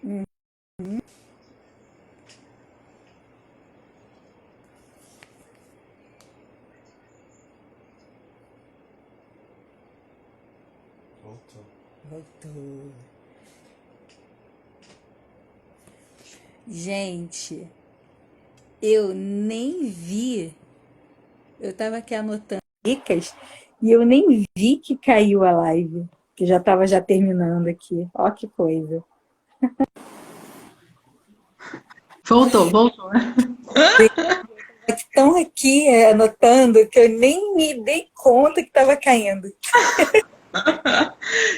Uhum. Voltou. Voltou. Gente, eu nem vi. Eu tava aqui anotando dicas e eu nem vi que caiu a live. Que já tava já terminando aqui. Ó que coisa. Voltou, voltou. Estão aqui anotando que eu nem me dei conta que estava caindo.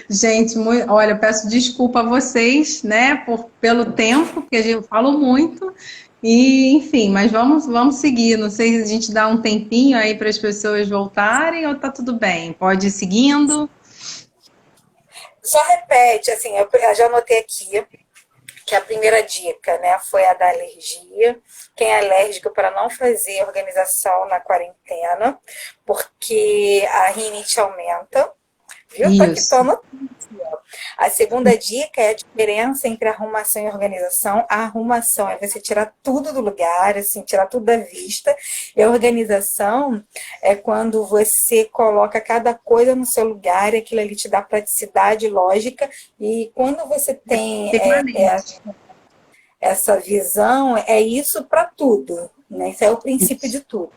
Gente, olha, peço desculpa a vocês, né, pelo tempo, porque eu falo muito. E, enfim, mas vamos seguir. Não sei se a gente dá um tempinho aí para as pessoas voltarem ou tá tudo bem. Pode ir seguindo. Só repete, assim, eu já anotei aqui que a primeira dica, né, foi a da alergia. Quem é alérgico para não fazer organização na quarentena, porque a rinite aumenta. Viu? Tô aqui, tô Isso. anotando. A segunda dica é a diferença entre arrumação e organização. A arrumação é você tirar tudo do lugar, assim, tirar tudo da vista. E a organização é quando você coloca cada coisa no seu lugar, e aquilo ali te dá praticidade, lógica. E quando você tem Permanente. essa visão, é isso para tudo, né? Isso é o princípio de tudo.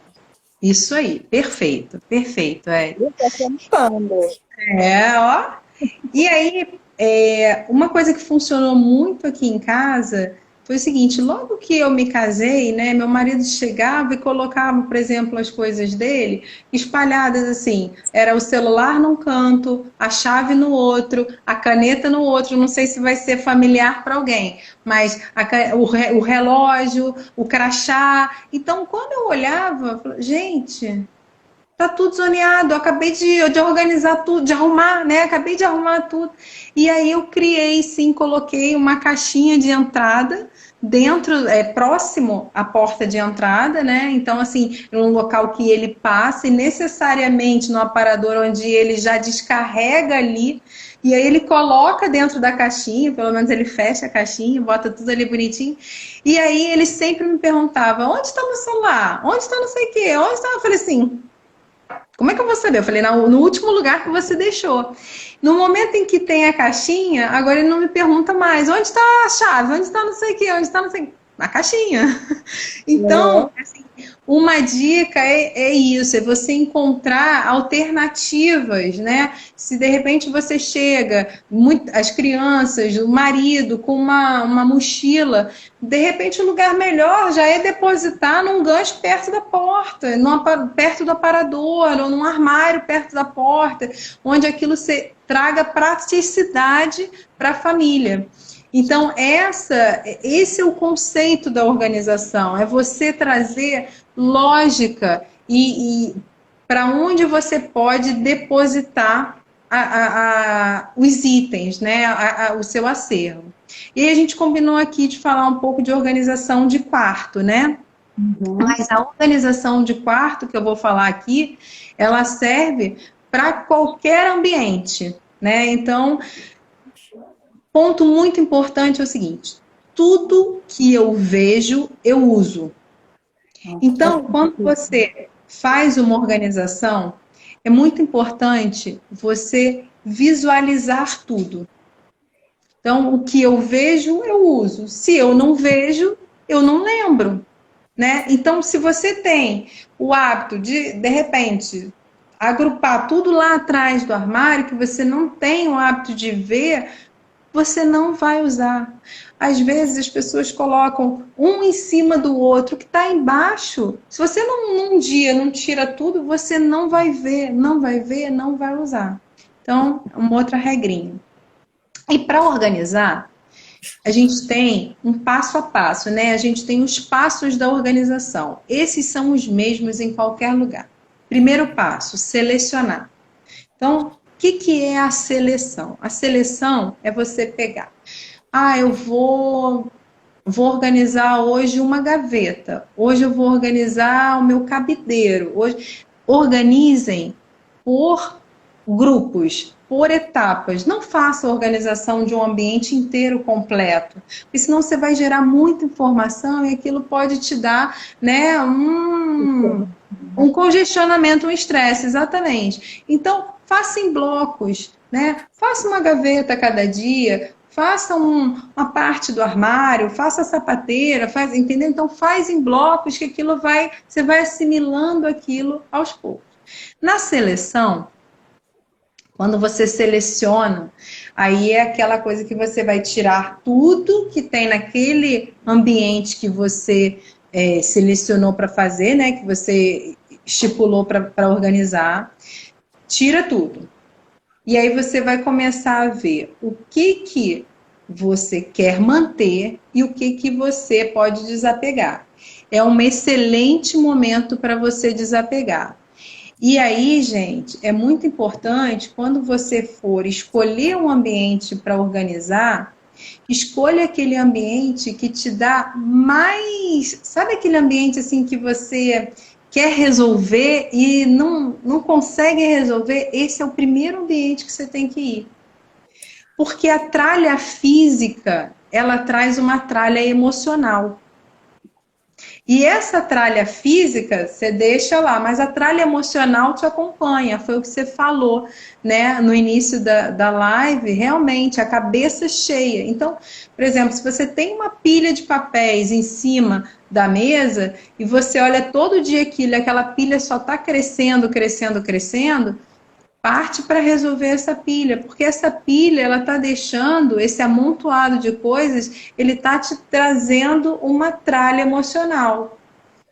Isso aí, perfeito, perfeito. Eu tô anotando. Ó. E aí, uma coisa que funcionou muito aqui em casa foi o seguinte: logo que eu me casei, né, meu marido chegava e colocava, por exemplo, as coisas dele espalhadas assim. Era o celular num canto, a chave no outro, a caneta no outro. Não sei se vai ser familiar para alguém, mas o relógio, o crachá. Então, quando eu olhava, eu falava, gente. Tá tudo zoneado, eu acabei de organizar tudo, de arrumar, né? Acabei de arrumar tudo. E aí eu criei, sim, coloquei uma caixinha de entrada dentro, próximo à porta de entrada, né? Então, assim, num local que ele passe, necessariamente no aparador onde ele já descarrega ali. E aí ele coloca dentro da caixinha, pelo menos ele fecha a caixinha, bota tudo ali bonitinho. E aí ele sempre me perguntava, onde está meu celular? Onde está não sei o quê? Onde está? Eu falei assim, como é que eu vou saber? Eu falei, no último lugar que você deixou. No momento em que tem a caixinha, agora ele não me pergunta mais, onde está a chave? Onde está não sei o quê? Onde está não sei o quê? Na caixinha. Então, assim, uma dica é isso, é você encontrar alternativas, né? Se de repente você chega, as crianças, o marido com uma mochila, de repente o lugar melhor já é depositar num gancho perto da porta, perto do aparador, ou num armário perto da porta, onde aquilo traga praticidade para a família. Então, esse é o conceito da organização, é você trazer lógica e para onde você pode depositar os itens, né, o seu acervo. E a gente combinou aqui de falar um pouco de organização de quarto, né? Uhum. Mas a organização de quarto que eu vou falar aqui, ela serve para qualquer ambiente, né? Então, ponto muito importante é o seguinte: tudo que eu vejo, eu uso. Então, quando você faz uma organização, é muito importante você visualizar tudo. Então, o que eu vejo, eu uso. Se eu não vejo, eu não lembro, né? Então, se você tem o hábito de repente, agrupar tudo lá atrás do armário, que você não tem o hábito de ver, você não vai usar. Às vezes as pessoas colocam um em cima do outro que está embaixo. Se você num dia não tira tudo, você não vai ver, não vai ver, não vai usar. Então, uma outra regrinha. E para organizar, a gente tem um passo a passo, né? A gente tem os passos da organização. Esses são os mesmos em qualquer lugar. Primeiro passo, selecionar. Então, o que é a seleção? A seleção é você pegar. Eu vou organizar hoje uma gaveta. Hoje eu vou organizar o meu cabideiro. Hoje, organizem por grupos. por etapas. Não faça a organização de um ambiente inteiro completo, porque senão você vai gerar muita informação e aquilo pode te dar, né, um congestionamento, um estresse, exatamente. Então, faça em blocos, né? Faça uma gaveta a cada dia, faça uma parte do armário, faça a sapateira, entendeu? Então, faz em blocos que aquilo você vai assimilando aquilo aos poucos. Na seleção, quando você seleciona, aí é aquela coisa que você vai tirar tudo que tem naquele ambiente que você selecionou para fazer, né? Que você estipulou para organizar, tira tudo. E aí você vai começar a ver o que você quer manter e o que você pode desapegar. É um excelente momento para você desapegar. E aí, gente, é muito importante, quando você for escolher um ambiente para organizar, escolha aquele ambiente que te dá mais... Sabe aquele ambiente assim que você quer resolver e não consegue resolver? Esse é o primeiro ambiente que você tem que ir. Porque a tralha física, ela traz uma tralha emocional. E essa tralha física, você deixa lá, mas a tralha emocional te acompanha, foi o que você falou, né, no início da live, realmente, a cabeça cheia. Então, por exemplo, se você tem uma pilha de papéis em cima da mesa, e você olha todo dia aquilo, e aquela pilha só está crescendo, crescendo, crescendo, parte para resolver essa pilha, porque essa pilha, ela está deixando, esse amontoado de coisas, ele está te trazendo uma tralha emocional,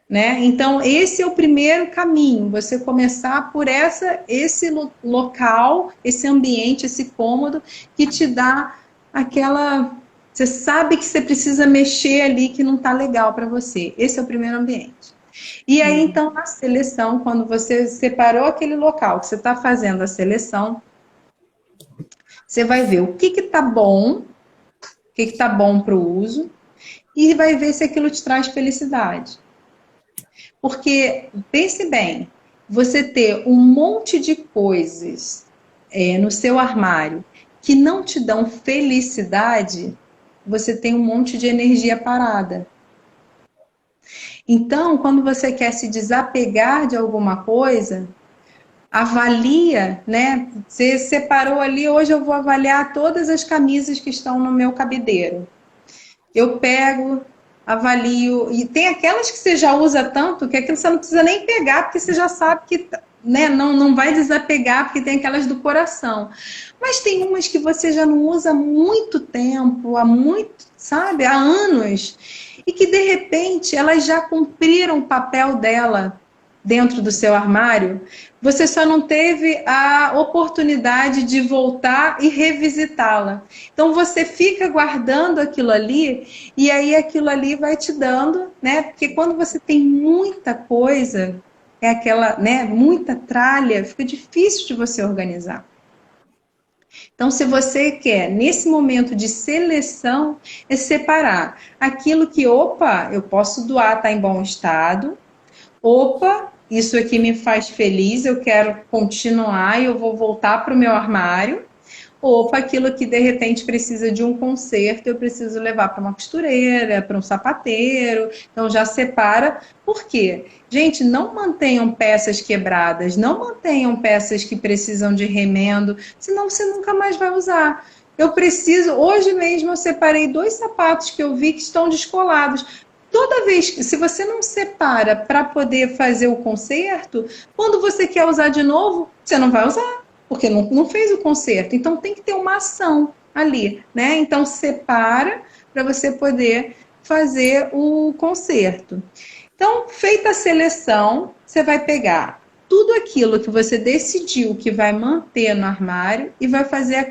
né? Então, esse é o primeiro caminho, você começar por esse local, esse ambiente, esse cômodo, que te dá aquela... Você sabe que você precisa mexer ali, que não está legal para você. Esse é o primeiro ambiente. E aí, então, na seleção, quando você separou aquele local que você está fazendo a seleção, você vai ver o que está bom, o que está bom para o uso, e vai ver se aquilo te traz felicidade. Porque, pense bem, você ter um monte de coisas no seu armário que não te dão felicidade, você tem um monte de energia parada. Então, quando você quer se desapegar de alguma coisa, avalia, né? Você separou ali, hoje eu vou avaliar todas as camisas que estão no meu cabideiro. Eu pego, avalio, e tem aquelas que você já usa tanto que aquilo você não precisa nem pegar, porque você já sabe que, né, não vai desapegar, porque tem aquelas do coração. Mas tem umas que você já não usa há muito tempo, sabe, há anos, e que de repente elas já cumpriram o papel dela dentro do seu armário, você só não teve a oportunidade de voltar e revisitá-la. Então você fica guardando aquilo ali, e aí aquilo ali vai te dando, né? Porque quando você tem muita coisa, é aquela, né, muita tralha, fica difícil de você organizar. Então, se você quer, nesse momento de seleção, é separar aquilo que, opa, eu posso doar, está em bom estado, opa, isso aqui me faz feliz, eu quero continuar e eu vou voltar para o meu armário. Opa, aquilo que de repente precisa de um conserto, eu preciso levar para uma costureira, para um sapateiro. Então já separa. Por quê? Gente, não mantenham peças quebradas, não mantenham peças que precisam de remendo, senão você nunca mais vai usar. Eu preciso, hoje mesmo eu separei 2 sapatos que eu vi que estão descolados. Toda vez que, se você não separa para poder fazer o conserto, quando você quer usar de novo, você não vai usar, porque não fez o conserto. Então tem que ter uma ação ali, né? Então separa para você poder fazer o conserto. Então, feita a seleção, você vai pegar tudo aquilo que você decidiu que vai manter no armário e vai fazer a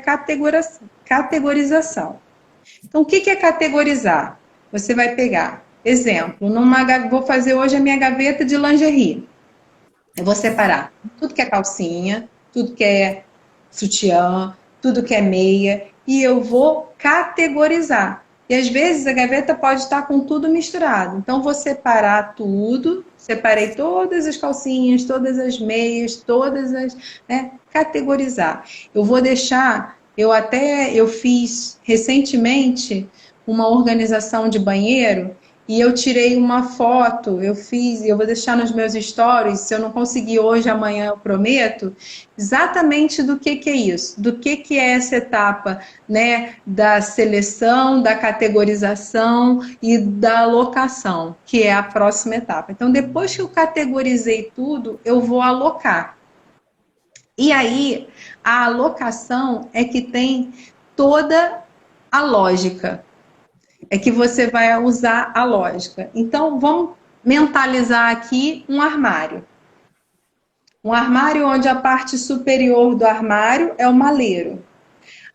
categorização. Então, o que é categorizar? Você vai pegar, exemplo, vou fazer hoje a minha gaveta de lingerie. Eu vou separar tudo que é calcinha, tudo que é sutiã, tudo que é meia, e eu vou categorizar. E às vezes a gaveta pode estar com tudo misturado. Então vou separar tudo, separei todas as calcinhas, todas as meias, todas as, né, categorizar. Eu vou deixar, eu fiz recentemente uma organização de banheiro e eu tirei uma foto, eu vou deixar nos meus stories, se eu não conseguir hoje, amanhã eu prometo, exatamente do que é isso, do que é essa etapa, né, da seleção, da categorização e da alocação, que é a próxima etapa. Então, depois que eu categorizei tudo, eu vou alocar. E aí, a alocação é que tem toda a lógica. É que você vai usar a lógica. Então, vamos mentalizar aqui um armário. Um armário onde a parte superior do armário é o maleiro.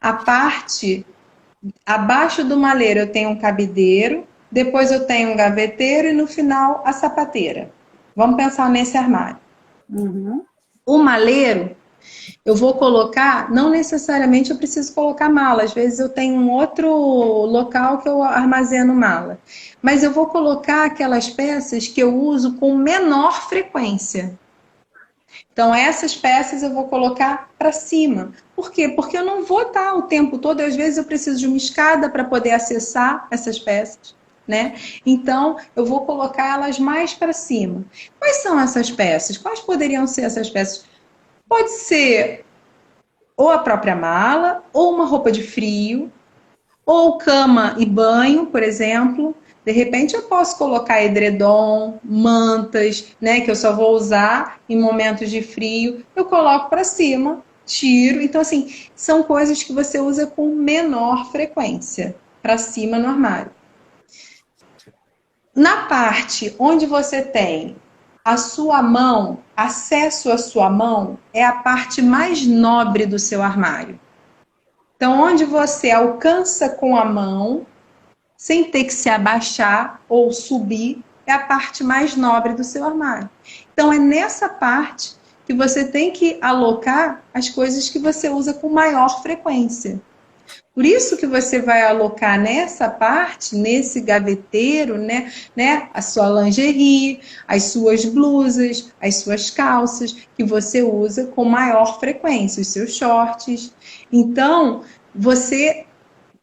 A parte abaixo do maleiro eu tenho um cabideiro, depois eu tenho um gaveteiro e no final a sapateira. Vamos pensar nesse armário. Uhum. O maleiro, eu vou colocar, não necessariamente eu preciso colocar mala, às vezes eu tenho um outro local que eu armazeno mala. Mas eu vou colocar aquelas peças que eu uso com menor frequência. Então, essas peças eu vou colocar para cima. Por quê? Porque eu não vou estar o tempo todo, às vezes eu preciso de uma escada para poder acessar essas peças, né? Então, eu vou colocar elas mais para cima. Quais são essas peças? Quais poderiam ser essas peças? Pode ser ou a própria mala, ou uma roupa de frio, ou cama e banho, por exemplo. De repente eu posso colocar edredom, mantas, né, que eu só vou usar em momentos de frio. Eu coloco para cima, tiro. Então, assim, são coisas que você usa com menor frequência para cima no armário. Na parte onde você tem a sua mão, acesso à sua mão, é a parte mais nobre do seu armário. Então, onde você alcança com a mão, sem ter que se abaixar ou subir, é a parte mais nobre do seu armário. Então, é nessa parte que você tem que alocar as coisas que você usa com maior frequência. Por isso que você vai alocar nessa parte, nesse gaveteiro, né, a sua lingerie, as suas blusas, as suas calças, que você usa com maior frequência, os seus shorts. Então, você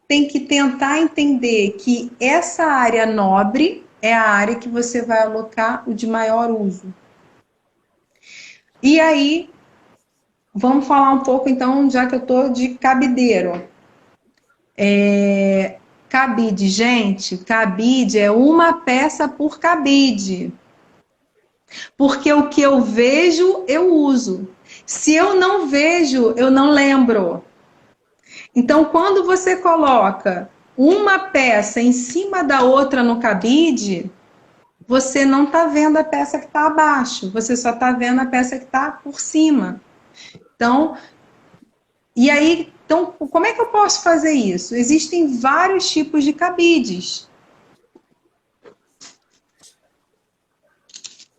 tem que tentar entender que essa área nobre é a área que você vai alocar o de maior uso. E aí, vamos falar um pouco, então, já que eu estou de cabideiro. Cabide, gente, cabide é uma peça por cabide. Porque o que eu vejo, eu uso. Se eu não vejo, eu não lembro. Então, quando você coloca uma peça em cima da outra no cabide, você não está vendo a peça que está abaixo, você só está vendo a peça que está por cima. Então, e aí, então, como é que eu posso fazer isso? Existem vários tipos de cabides.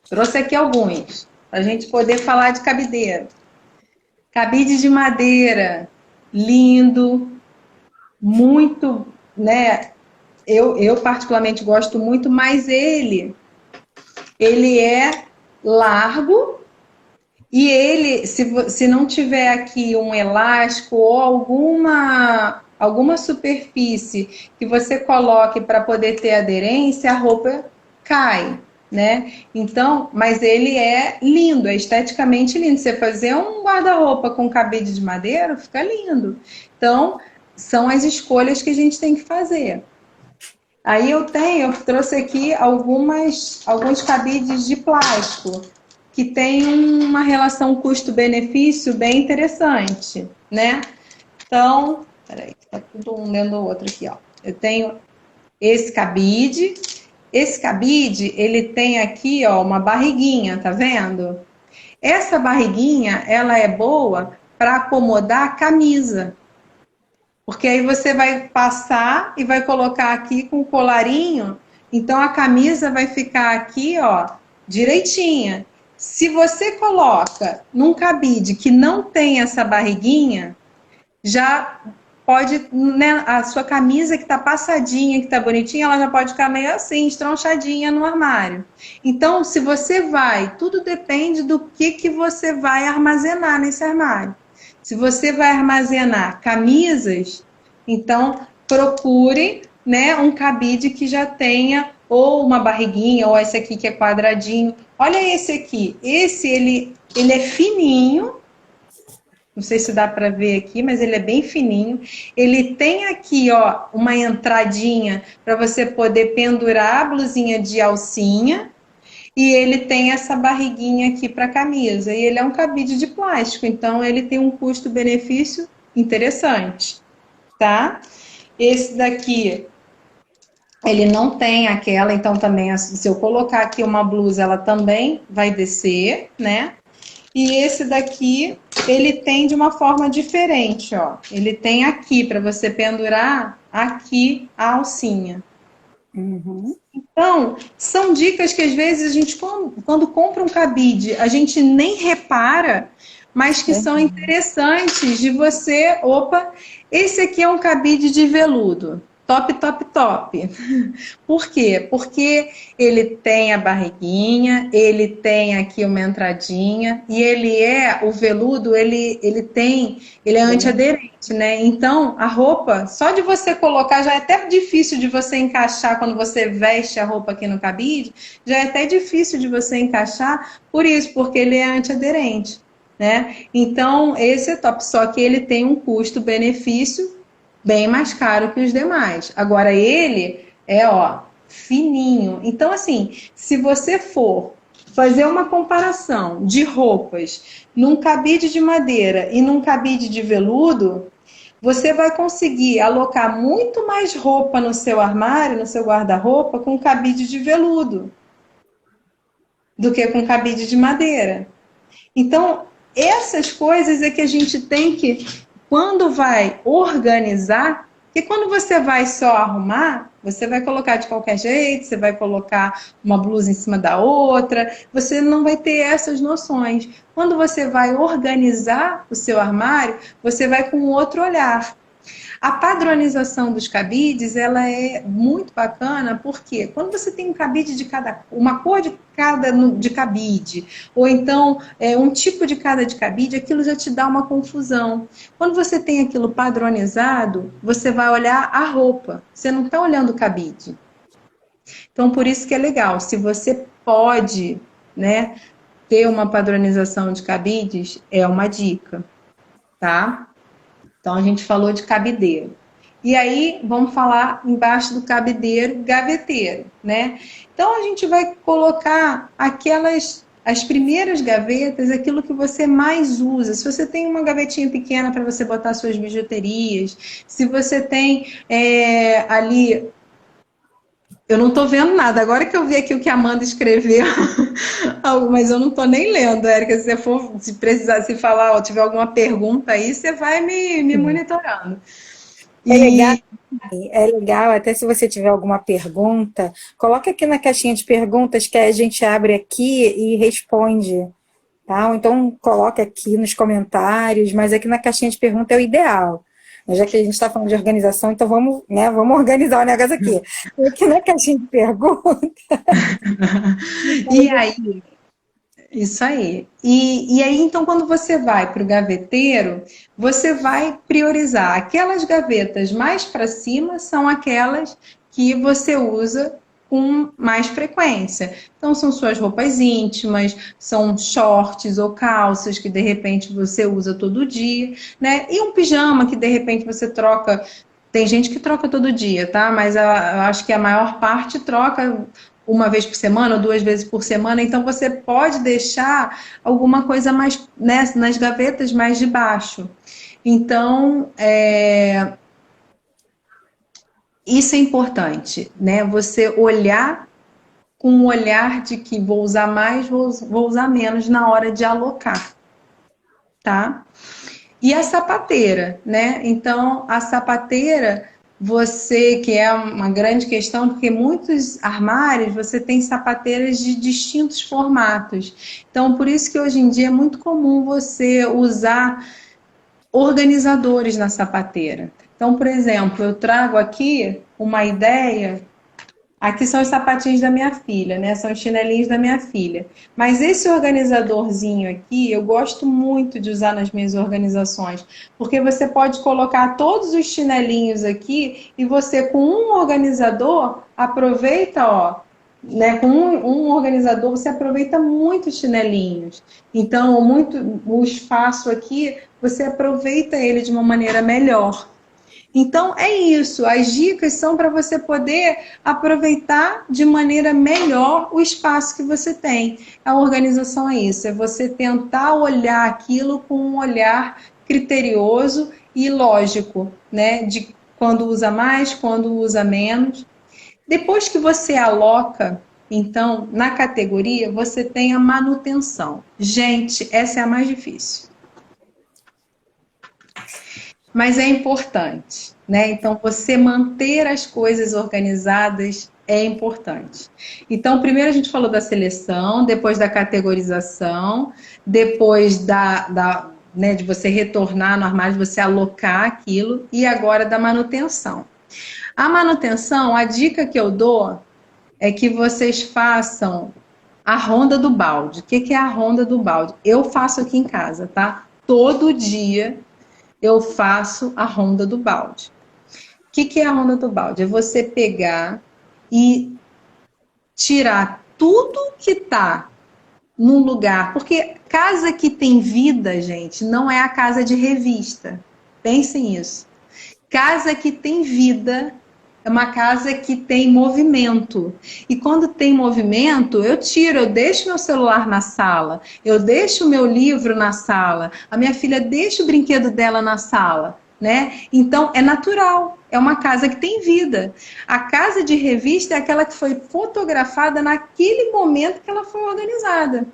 Trouxe aqui alguns, para a gente poder falar de cabideiro. Cabide de madeira, lindo, muito, né? Eu particularmente gosto muito, mas ele é largo e ele, se não tiver aqui um elástico ou alguma superfície que você coloque para poder ter aderência, a roupa cai, né? Então, mas ele é lindo, é esteticamente lindo. Você fazer um guarda-roupa com cabide de madeira, fica lindo. Então, são as escolhas que a gente tem que fazer. Aí eu trouxe aqui alguns cabides de plástico que tem uma relação custo-benefício bem interessante, né? Então, peraí, tá tudo um dentro do outro aqui, ó. Eu tenho esse cabide. Esse cabide, ele tem aqui, ó, uma barriguinha, tá vendo? Essa barriguinha, ela é boa para acomodar a camisa. Porque aí você vai passar e vai colocar aqui com o colarinho, então a camisa vai ficar aqui, ó, direitinha. Se você coloca num cabide que não tem essa barriguinha, já pode, né, a sua camisa que está passadinha, que está bonitinha, ela já pode ficar meio assim, estronchadinha no armário. Então, se você vai, tudo depende do que você vai armazenar nesse armário. Se você vai armazenar camisas, então procure, né, um cabide que já tenha ou uma barriguinha, ou esse aqui que é quadradinho. Olha esse aqui. Esse, ele é fininho. Não sei se dá para ver aqui, mas ele é bem fininho. Ele tem aqui, ó, uma entradinha para você poder pendurar a blusinha de alcinha. E ele tem essa barriguinha aqui para camisa. E ele é um cabide de plástico, então ele tem um custo-benefício interessante, tá? Esse daqui, ele não tem aquela, então também, se eu colocar aqui uma blusa, ela também vai descer, né? E esse daqui, ele tem de uma forma diferente, ó. Ele tem aqui, para você pendurar aqui a alcinha. Uhum. Então, são dicas que às vezes a gente, quando compra um cabide, a gente nem repara, mas que são interessantes de você... Opa, esse aqui é um cabide de veludo. Top, top, top. Por quê? Porque ele tem a barriguinha, ele tem aqui uma entradinha, e o veludo, ele é antiaderente, né? Então, a roupa, só de você colocar, já é até difícil de você encaixar quando você veste a roupa aqui no cabide, já é até difícil de você encaixar, por isso, porque ele é antiaderente, né? Então, esse é top, só que ele tem um custo-benefício bem mais caro que os demais. Agora, ele é, ó, fininho. Então, assim, se você for fazer uma comparação de roupas num cabide de madeira e num cabide de veludo, você vai conseguir alocar muito mais roupa no seu armário, no seu guarda-roupa, com cabide de veludo do que com cabide de madeira. Então, essas coisas é que a gente tem que, quando vai organizar, porque quando você vai só arrumar, você vai colocar de qualquer jeito, você vai colocar uma blusa em cima da outra, você não vai ter essas noções. Quando você vai organizar o seu armário, você vai com outro olhar. A padronização dos cabides, ela é muito bacana, porque quando você tem um cabide de uma cor de cada de cabide, ou então um tipo de cada de cabide, aquilo já te dá uma confusão. Quando você tem aquilo padronizado, você vai olhar a roupa, você não está olhando o cabide. Então, por isso que é legal, se você pode, né, ter uma padronização de cabides, é uma dica, tá? Então, a gente falou de cabideiro. E aí, vamos falar embaixo do cabideiro, gaveteiro, né? Então, a gente vai colocar as primeiras gavetas, aquilo que você mais usa. Se você tem uma gavetinha pequena para você botar suas bijuterias, se você tem ali... Eu não estou vendo nada. Agora que eu vi aqui o que a Amanda escreveu, mas eu não estou nem lendo, Érica. Se precisar, se falar, ou tiver alguma pergunta aí, você vai me monitorando. É legal, até se você tiver alguma pergunta, coloca aqui na caixinha de perguntas que a gente abre aqui e responde, tá? Ou então coloca aqui nos comentários, mas aqui na caixinha de pergunta é o ideal. Já que a gente está falando de organização, então vamos, né, vamos organizar o negócio aqui. Aqui na caixinha de pergunta. E aí, isso aí. E aí, então, quando você vai para o gaveteiro, você vai priorizar. Aquelas gavetas mais para cima são aquelas que você usa com mais frequência. Então, são suas roupas íntimas, são shorts ou calças que, de repente, você usa todo dia, né? E um pijama que, de repente, você troca... Tem gente que troca todo dia, tá? Mas eu acho que a maior parte troca uma vez por semana ou 2 vezes por semana. Então, você pode deixar alguma coisa mais, né, nas gavetas mais de baixo. Então, isso é importante, né? Você olhar com um olhar de que vou usar mais, vou usar menos na hora de alocar, tá? E a sapateira, né? Então, a sapateira, que é uma grande questão, porque muitos armários você tem sapateiras de distintos formatos. Então, por isso que hoje em dia é muito comum você usar organizadores na sapateira. Então, por exemplo, eu trago aqui uma ideia. Aqui são os sapatinhos da minha filha, né? São os chinelinhos da minha filha. Mas esse organizadorzinho aqui, eu gosto muito de usar nas minhas organizações, porque você pode colocar todos os chinelinhos aqui e você com um organizador aproveita, ó, né? Com um organizador você aproveita muitos chinelinhos. Então, o espaço aqui, você aproveita ele de uma maneira melhor. Então, é isso. As dicas são para você poder aproveitar de maneira melhor o espaço que você tem. A organização é isso, é você tentar olhar aquilo com um olhar criterioso e lógico, né? De quando usa mais, quando usa menos. Depois que você aloca, então, na categoria, você tem a manutenção. Gente, essa é a mais difícil. Mas é importante, né? Então, você manter as coisas organizadas é importante. Então, primeiro a gente falou da seleção, depois da categorização, depois né, de você retornar no armário, de você alocar aquilo, e agora da manutenção. A manutenção, a dica que eu dou é que vocês façam a ronda do balde. O que é a ronda do balde? Eu faço aqui em casa, tá? Todo dia eu faço a ronda do balde. O que é a ronda do balde? É você pegar e tirar tudo que está num lugar. Porque casa que tem vida, gente, não é a casa de revista. Pensem nisso. Casa que tem vida é uma casa que tem movimento. E quando tem movimento, eu tiro, eu deixo meu celular na sala, eu deixo o meu livro na sala, a minha filha deixa o brinquedo dela na sala, né? Então, é natural, é uma casa que tem vida. A casa de revista é aquela que foi fotografada naquele momento que ela foi organizada.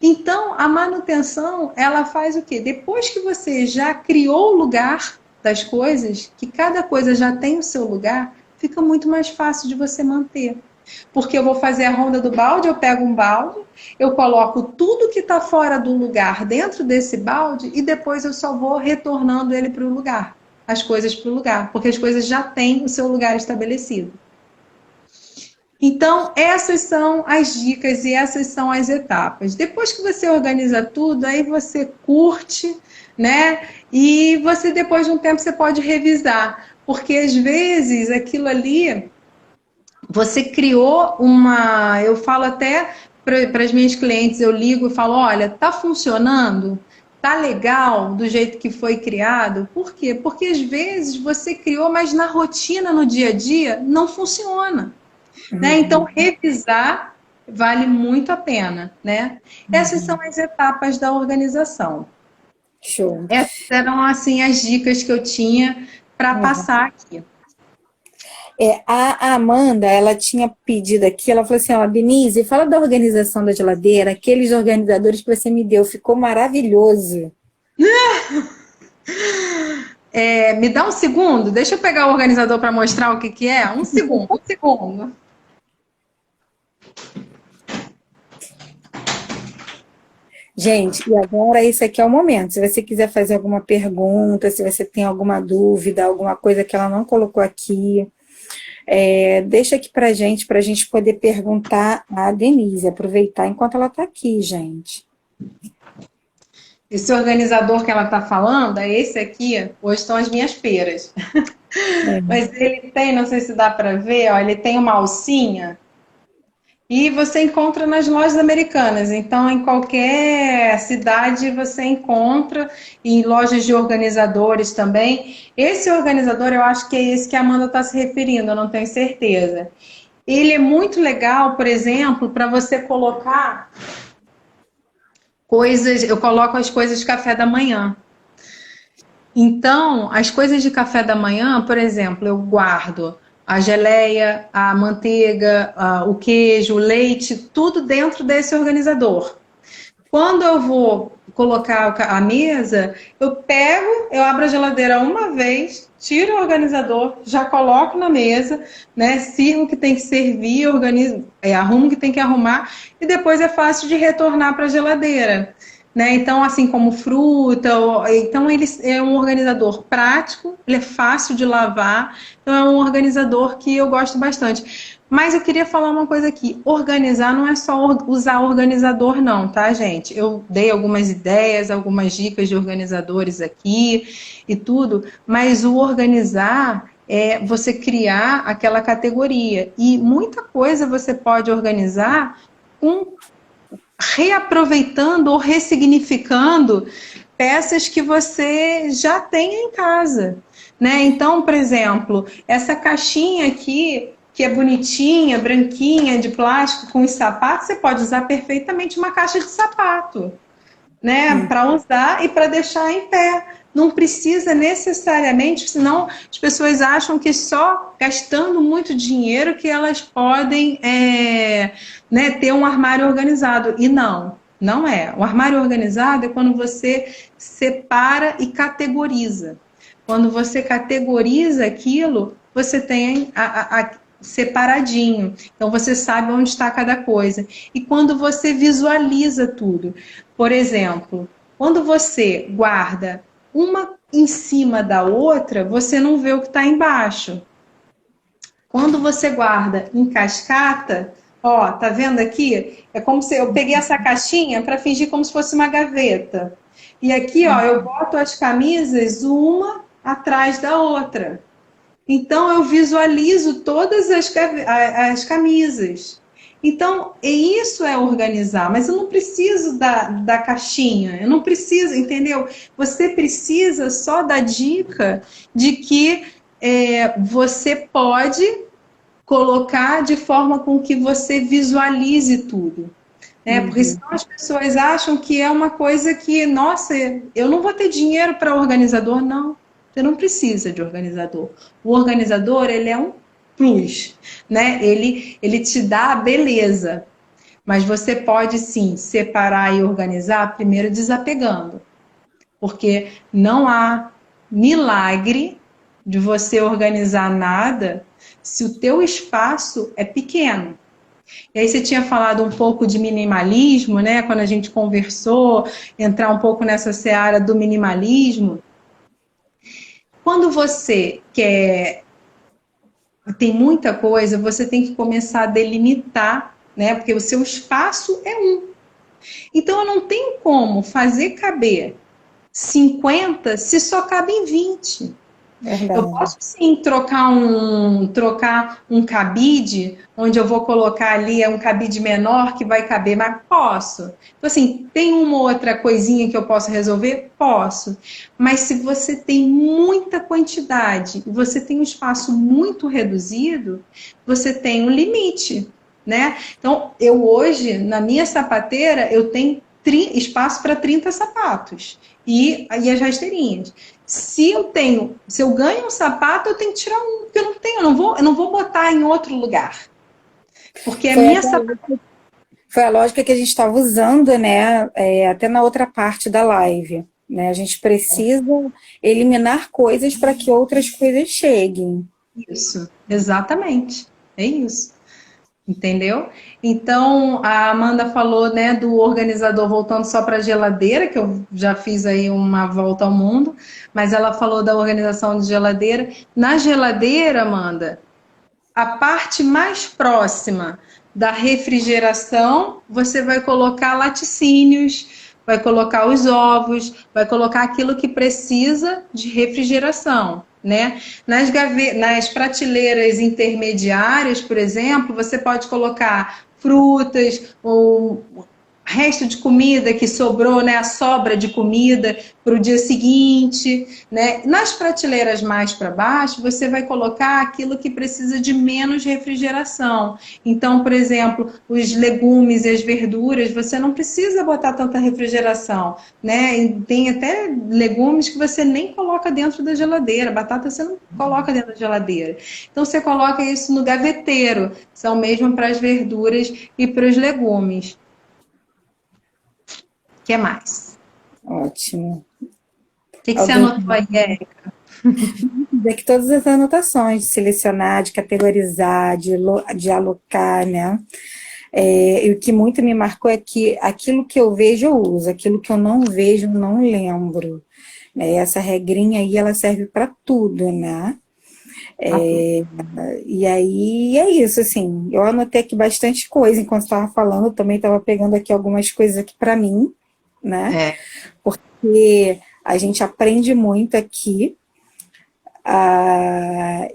Então, a manutenção, ela faz o quê? Depois que você já criou o lugar das coisas, que cada coisa já tem o seu lugar, fica muito mais fácil de você manter. Porque eu vou fazer a ronda do balde, eu pego um balde, eu coloco tudo que está fora do lugar dentro desse balde e depois eu só vou retornando ele para o lugar, as coisas para o lugar, porque as coisas já têm o seu lugar estabelecido. Então, essas são as dicas e essas são as etapas. Depois que você organiza tudo, aí você curte, né? E você, depois de um tempo, você pode revisar. Porque, às vezes, aquilo ali, você criou uma... Eu falo até para as minhas clientes, eu ligo e falo, olha, tá funcionando? Tá legal do jeito que foi criado? Por quê? Porque, às vezes, você criou, mas na rotina, no dia a dia, não funciona. Né? Então, revisar vale muito a pena, né? Essas são as etapas da organização. Show. Essas eram, assim, as dicas que eu tinha para passar aqui. A Amanda, ela tinha pedido aqui, ela falou assim, ó, Denise, fala da organização da geladeira, aqueles organizadores que você me deu, ficou maravilhoso. Me dá um segundo, deixa eu pegar o organizador para mostrar o que é. Um segundo. Gente, e agora esse aqui é o momento. Se você quiser fazer alguma pergunta, se você tem alguma dúvida, alguma coisa que ela não colocou aqui, deixa aqui pra gente poder perguntar a Denise, aproveitar enquanto ela está aqui, gente. Esse organizador que ela está falando, é esse aqui, hoje estão as minhas peras. Mas ele tem, não sei se dá para ver, ó, ele tem uma alcinha. E você encontra nas lojas americanas. Então, em qualquer cidade você encontra, em lojas de organizadores também. Esse organizador, eu acho que é esse que a Amanda está se referindo, eu não tenho certeza. Ele é muito legal, por exemplo, para você colocar coisas... Eu coloco as coisas de café da manhã. Então, as coisas de café da manhã, por exemplo, eu guardo a geleia, a manteiga, o queijo, o leite, tudo dentro desse organizador. Quando eu vou colocar a mesa, eu abro a geladeira uma vez, tiro o organizador, já coloco na mesa, né? Sirvo o que tem que servir, arrumo o que tem que arrumar, e depois é fácil de retornar para a geladeira. né? Então, assim como fruta, então ele é um organizador prático, ele é fácil de lavar, então é um organizador que eu gosto bastante. Mas eu queria falar uma coisa aqui, organizar não é só usar organizador não, tá, gente? Eu dei algumas ideias, algumas dicas de organizadores aqui e tudo, mas o organizar é você criar aquela categoria, e muita coisa você pode organizar com reaproveitando ou ressignificando peças que você já tem em casa, né? Então, por exemplo, essa caixinha aqui, que é bonitinha, branquinha, de plástico, com os sapatos, você pode usar perfeitamente uma caixa de sapato, né, para usar e para deixar em pé. Não precisa necessariamente, senão as pessoas acham que só gastando muito dinheiro que elas podem né, ter um armário organizado. E não, não é. O armário organizado é quando você separa e categoriza. Quando você categoriza aquilo, você tem separadinho. Então você sabe onde está cada coisa. E quando você visualiza tudo. Por exemplo, quando você guarda uma em cima da outra, você não vê o que está embaixo. Quando você guarda em cascata, ó, tá vendo aqui? É como se eu peguei essa caixinha para fingir como se fosse uma gaveta. E aqui, ó, eu boto as camisas uma atrás da outra. Então eu visualizo todas as camisas. Então, isso é organizar, mas eu não preciso da caixinha, eu não preciso, entendeu? Você precisa só da dica de que você pode colocar de forma com que você visualize tudo. Né? Porque senão as pessoas acham que é uma coisa que, nossa, eu não vou ter dinheiro para organizador, não. Você não precisa de organizador. O organizador, ele é um plus, né? Ele te dá a beleza. Mas você pode, sim, separar e organizar, primeiro desapegando. Porque não há milagre de você organizar nada se o teu espaço é pequeno. E aí você tinha falado um pouco de minimalismo, né? Quando a gente conversou, entrar um pouco nessa seara do minimalismo. Quando você tem muita coisa, você tem que começar a delimitar, né? Porque o seu espaço é um. Então eu não tenho como fazer caber 50 se só cabem 20. Verdade. Eu posso sim trocar um cabide, onde eu vou colocar ali um cabide menor que vai caber, mas posso. Então, assim, tem uma outra coisinha que eu posso resolver? Posso. Mas se você tem muita quantidade e você tem um espaço muito reduzido, você tem um limite, né? Então, eu hoje, na minha sapateira, eu tenho espaço para 30 sapatos e as rasteirinhas. Se eu ganho um sapato, eu tenho que tirar um, porque eu não tenho, eu não vou botar em outro lugar. Porque a minha sapateira. Foi a lógica que a gente estava usando, né? Até na outra parte da live. Né? A gente precisa eliminar coisas para que outras coisas cheguem. Isso, exatamente. É isso. Entendeu? Então, a Amanda falou, né, do organizador voltando só para a geladeira, que eu já fiz aí uma volta ao mundo, mas ela falou da organização de geladeira. Na geladeira, Amanda, a parte mais próxima da refrigeração, você vai colocar laticínios, vai colocar os ovos, vai colocar aquilo que precisa de refrigeração. Né? Nas prateleiras intermediárias, por exemplo, você pode colocar frutas ou resto de comida que sobrou, né, a sobra de comida para o dia seguinte, né? Nas prateleiras mais para baixo, você vai colocar aquilo que precisa de menos refrigeração. Então, por exemplo, os legumes e as verduras, você não precisa botar tanta refrigeração, né? E tem até legumes que você nem coloca dentro da geladeira, batata você não coloca dentro da geladeira. Então, você coloca isso no gaveteiro, são mesmo para as verduras e para os legumes. O que mais? Ótimo. O que você anotou aí, Érica? Aqui todas as anotações, de selecionar, de categorizar, de alocar, né? E o que muito me marcou é que aquilo que eu vejo eu uso, aquilo que eu não vejo eu não lembro. Né? Essa regrinha aí, ela serve para tudo, né? E aí é isso, assim, eu anotei aqui bastante coisa enquanto estava falando, também estava pegando aqui algumas coisas aqui para mim, né? É. Porque a gente aprende muito aqui.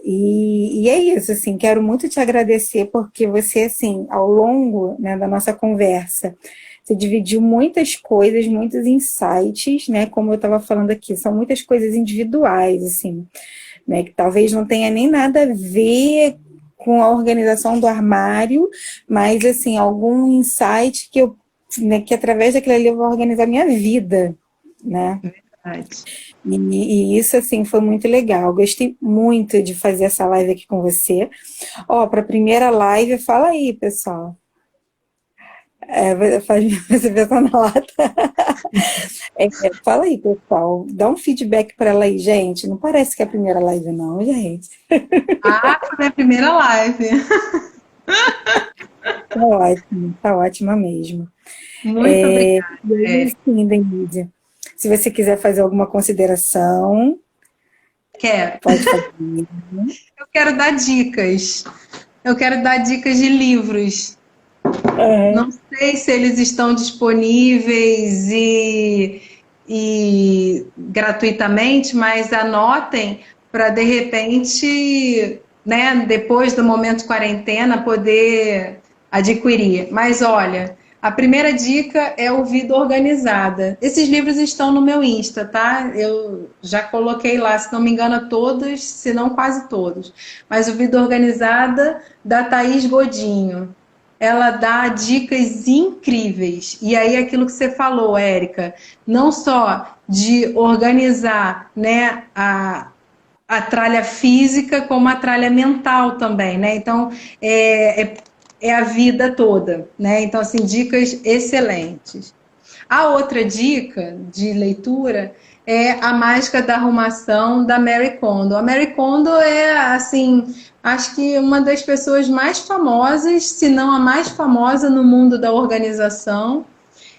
E é isso, assim, quero muito te agradecer porque você, assim, ao longo, né, da nossa conversa, você dividiu muitas coisas, muitos insights, né, como eu estava falando aqui, são muitas coisas individuais, assim, né, que talvez não tenha nem nada a ver com a organização do armário, mas, assim, algum insight que eu, né, que através daquilo ali eu vou organizar minha vida, né. Verdade. E isso, assim, foi muito legal. Gostei muito de fazer essa live aqui com você. Ó, para a primeira live, fala aí, pessoal. Você pensa na lata. Fala aí, pessoal. Dá um feedback para ela aí, gente. Não parece que é a primeira live, não, gente. Foi a primeira live. Tá ótima mesmo. Muito obrigada, E aí, sim, Denise, se você quiser fazer alguma consideração, Quero. pode fazer. Eu quero dar dicas. Eu quero dar dicas de livros. Não sei se eles estão disponíveis e gratuitamente, mas anotem para de repente, né, depois do momento quarentena, poder adquirir. Mas olha, a primeira dica é o Vida Organizada. Esses livros estão no meu Insta, tá? Eu já coloquei lá, se não me engano, todos, se não quase todos. Mas o Vida Organizada, da Thaís Godinho. Ela dá dicas incríveis. E aí, aquilo que você falou, Érica, não só de organizar, né, a tralha física, como a tralha mental também, né? Então, é a vida toda, né? Então, assim, dicas excelentes. A outra dica de leitura é A Mágica da Arrumação, da Mary Kondo. A Mary Kondo é, assim, acho que uma das pessoas mais famosas, se não a mais famosa no mundo da organização.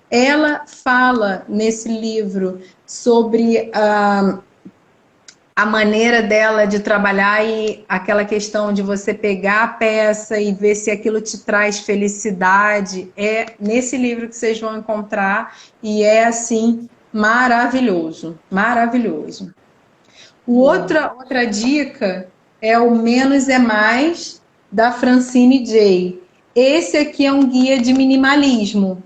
Ela fala nesse livro sobre a maneira dela de trabalhar e aquela questão de você pegar a peça e ver se aquilo te traz felicidade. É nesse livro que vocês vão encontrar e é assim maravilhoso, maravilhoso. Outra dica é o Menos é Mais, da Francine Jay. Esse aqui é um guia de minimalismo.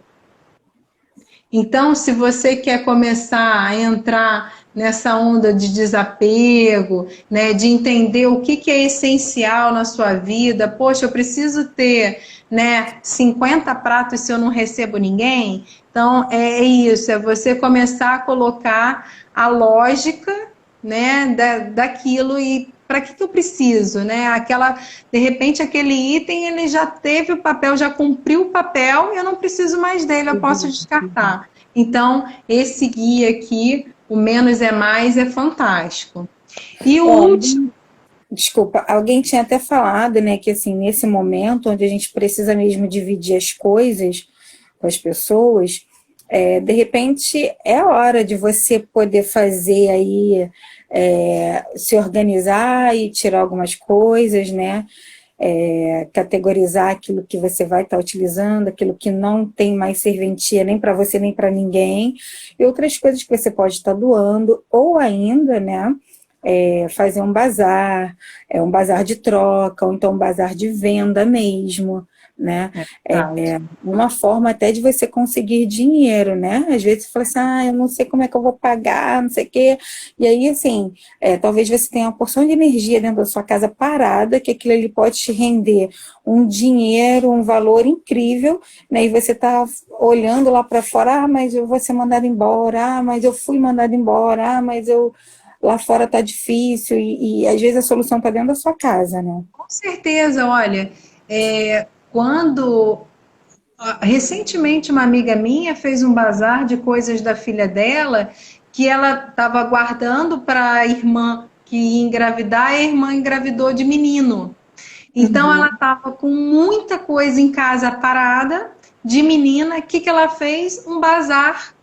Então, se você quer começar a entrar nessa onda de desapego, né, de entender o que é essencial na sua vida, poxa, eu preciso ter, né, 50 pratos se eu não recebo ninguém. Então, é isso, é você começar a colocar a lógica, né, daquilo e para que eu preciso, né? De repente aquele item ele já teve o papel, já cumpriu o papel, e eu não preciso mais dele, eu posso descartar. Então, esse guia aqui, o Menos é Mais, é fantástico. E o último... Desculpa, alguém tinha até falado, né, que assim, nesse momento onde a gente precisa mesmo dividir as coisas com as pessoas, de repente é hora de você poder fazer aí, se organizar e tirar algumas coisas, né, categorizar aquilo que você vai estar utilizando, aquilo que não tem mais serventia nem para você nem para ninguém, e outras coisas que você pode estar doando, ou ainda, né, fazer um bazar de troca, ou então um bazar de venda mesmo, né? Uma forma até de você conseguir dinheiro, né? Às vezes você fala assim, eu não sei como é que eu vou pagar, não sei o quê. E aí, assim, talvez você tenha uma porção de energia dentro da sua casa parada, que aquilo ali pode te render um dinheiro, um valor incrível, né? E você tá olhando lá para fora, mas eu vou ser mandado embora, mas eu fui mandado embora, mas lá fora tá difícil, e às vezes a solução tá dentro da sua casa, né? Com certeza, olha, quando recentemente uma amiga minha fez um bazar de coisas da filha dela que ela estava guardando para a irmã que ia engravidar, e a irmã engravidou de menino. Então ela estava com muita coisa em casa parada, de menina, o que que ela fez? Um bazar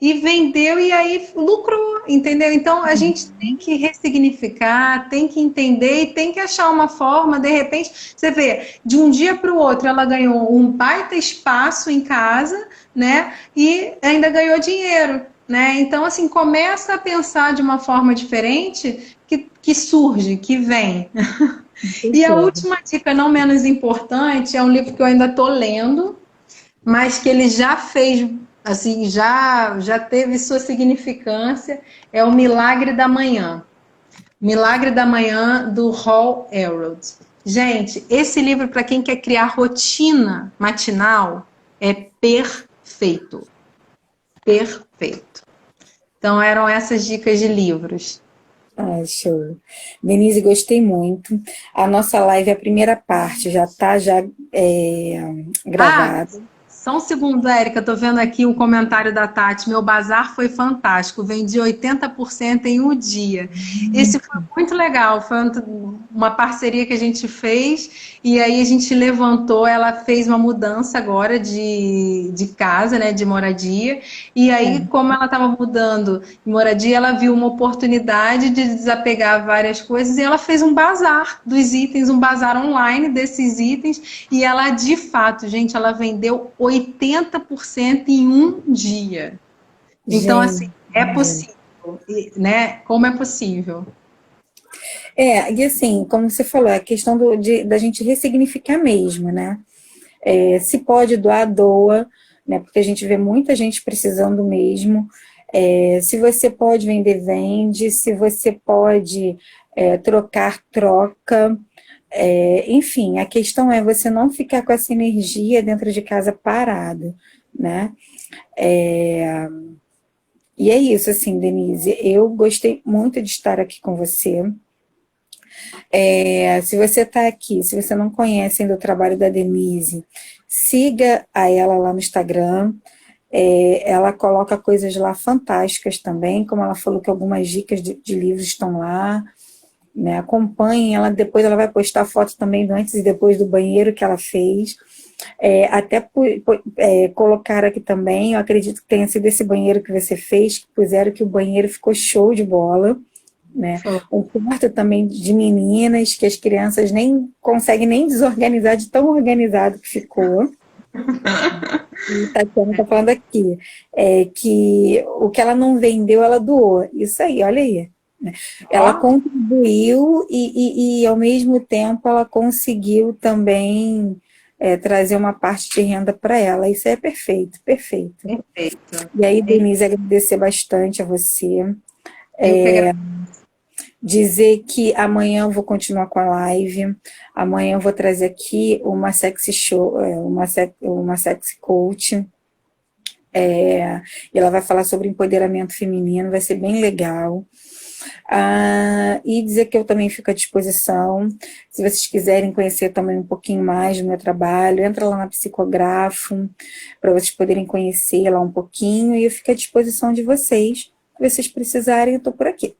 e vendeu e aí lucrou, entendeu? Então a gente tem que ressignificar, tem que entender e tem que achar uma forma, de repente, você vê, de um dia para o outro ela ganhou um baita espaço em casa, né? E ainda ganhou dinheiro, né? Então assim, começa a pensar de uma forma diferente que surge, que vem. E a última dica, não menos importante, é um livro que eu ainda estou lendo, mas que ele já fez, assim, já teve sua significância, é o Milagre da Manhã. Milagre da Manhã, do Hal Elrod. Gente, esse livro, para quem quer criar rotina matinal, é perfeito. Perfeito. Então, eram essas dicas de livros. Ah, show. Denise, gostei muito. A nossa live, a primeira parte, já está Ah, gravada. só um segundo, Érica, tô vendo aqui o comentário da Tati. Meu bazar foi fantástico, vendi 80% em um dia. Esse foi muito legal, foi uma parceria que a gente fez e aí a gente levantou, ela fez uma mudança agora de casa, né, de moradia, e aí como ela estava mudando de moradia, ela viu uma oportunidade de desapegar várias coisas e ela fez um bazar dos itens, um bazar online desses itens e ela, de fato, gente, ela vendeu 80% em um dia. Então, assim, Gente. é possível, né? Como é possível? E assim, como você falou, é a questão da gente ressignificar mesmo, né? Se pode doar, doa, né? Porque a gente vê muita gente precisando mesmo. Se você pode vender, vende. Se você pode trocar, troca. Enfim, a questão é você não ficar com essa energia dentro de casa parado, né? E é isso, assim, Denise. Eu gostei muito de estar aqui com você. Se você está aqui, se você não conhece ainda o trabalho da Denise, siga a ela lá no Instagram. Ela coloca coisas lá fantásticas também, como ela falou que algumas dicas de livros estão lá. Né? Acompanhem ela, depois ela vai postar foto também do antes e depois do banheiro que ela fez. Colocaram aqui também, eu acredito que tenha sido esse banheiro que você fez, que puseram que o banheiro ficou show de bola. Né? Um quarto também de meninas, que as crianças nem conseguem nem desorganizar de tão organizado que ficou. E Tatiana está falando aqui, que o que ela não vendeu, ela doou. Isso aí, olha aí. Né? Ela contribuiu e, ao mesmo tempo, ela conseguiu também trazer uma parte de renda para ela. Isso é perfeito, perfeito. Perfeito. E aí, Denise, agradecer bastante a você. Eu que agradeço. Dizer que amanhã eu vou continuar com a live. Amanhã eu vou trazer aqui uma sexy show, uma sexy coach. E ela vai falar sobre empoderamento feminino, vai ser bem legal. E dizer que eu também fico à disposição. Se vocês quiserem conhecer também um pouquinho mais do meu trabalho, entra lá na Psicografo, para vocês poderem conhecer lá um pouquinho, e eu fico à disposição de vocês. Se vocês precisarem, eu estou por aqui.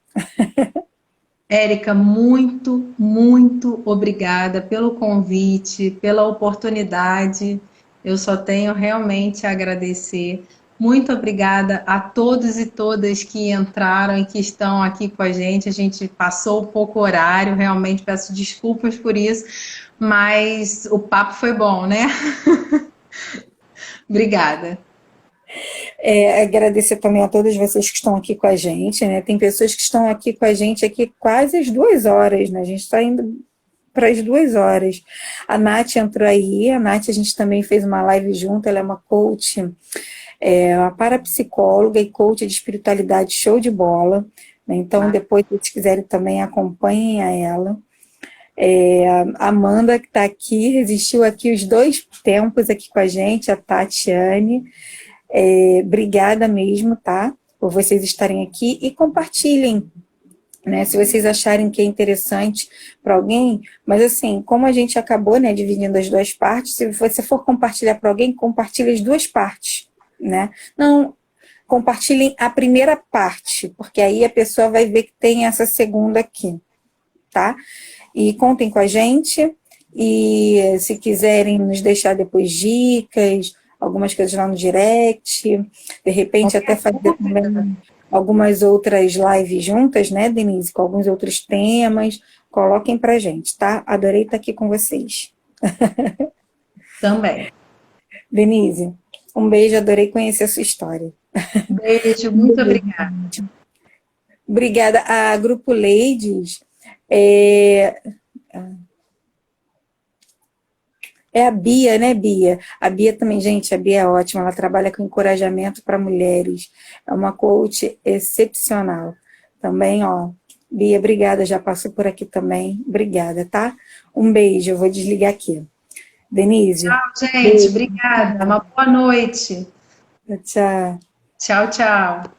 Érica, muito, muito obrigada pelo convite, pela oportunidade. Eu só tenho realmente a agradecer. Muito obrigada a todos e todas que entraram e que estão aqui com a gente. A gente passou um pouco o horário, realmente peço desculpas por isso, mas o papo foi bom, né? Obrigada. Agradecer também a todos vocês que estão aqui com a gente, né? Tem pessoas que estão aqui com a gente aqui quase as 2 horas, né? A gente está indo para as 2 horas. A Nath entrou aí, a Nath a gente também fez uma live junto, ela é uma coach, uma parapsicóloga e coach de espiritualidade show de bola, né? Então depois, se vocês quiserem também, acompanhem a ela. A Amanda, que está aqui, resistiu aqui os 2 tempos aqui com a gente, a Tatiane. Obrigada mesmo, tá? Por vocês estarem aqui e compartilhem, né? Se vocês acharem que é interessante para alguém, mas assim, como a gente acabou, né, dividindo as 2 partes, se você for compartilhar para alguém, compartilhe as 2 partes, né? Não compartilhem a primeira parte, porque aí a pessoa vai ver que tem essa segunda aqui, tá? E contem com a gente. E se quiserem nos deixar depois dicas, algumas coisas lá no direct, de repente até fazer também algumas outras lives juntas, né, Denise, com alguns outros temas, coloquem pra gente, tá? Adorei estar aqui com vocês. Também. Denise, um beijo, adorei conhecer a sua história. Beijo, muito obrigada. Obrigada. A Grupo Ladies é a Bia, né, Bia? A Bia também, gente, a Bia é ótima, ela trabalha com encorajamento para mulheres, é uma coach excepcional. Também, ó, Bia, obrigada, já passou por aqui também, obrigada, tá? Um beijo, eu vou desligar aqui. Denise? Tchau, gente, Beijo. obrigada, uma boa noite. Tchau. Tchau, tchau.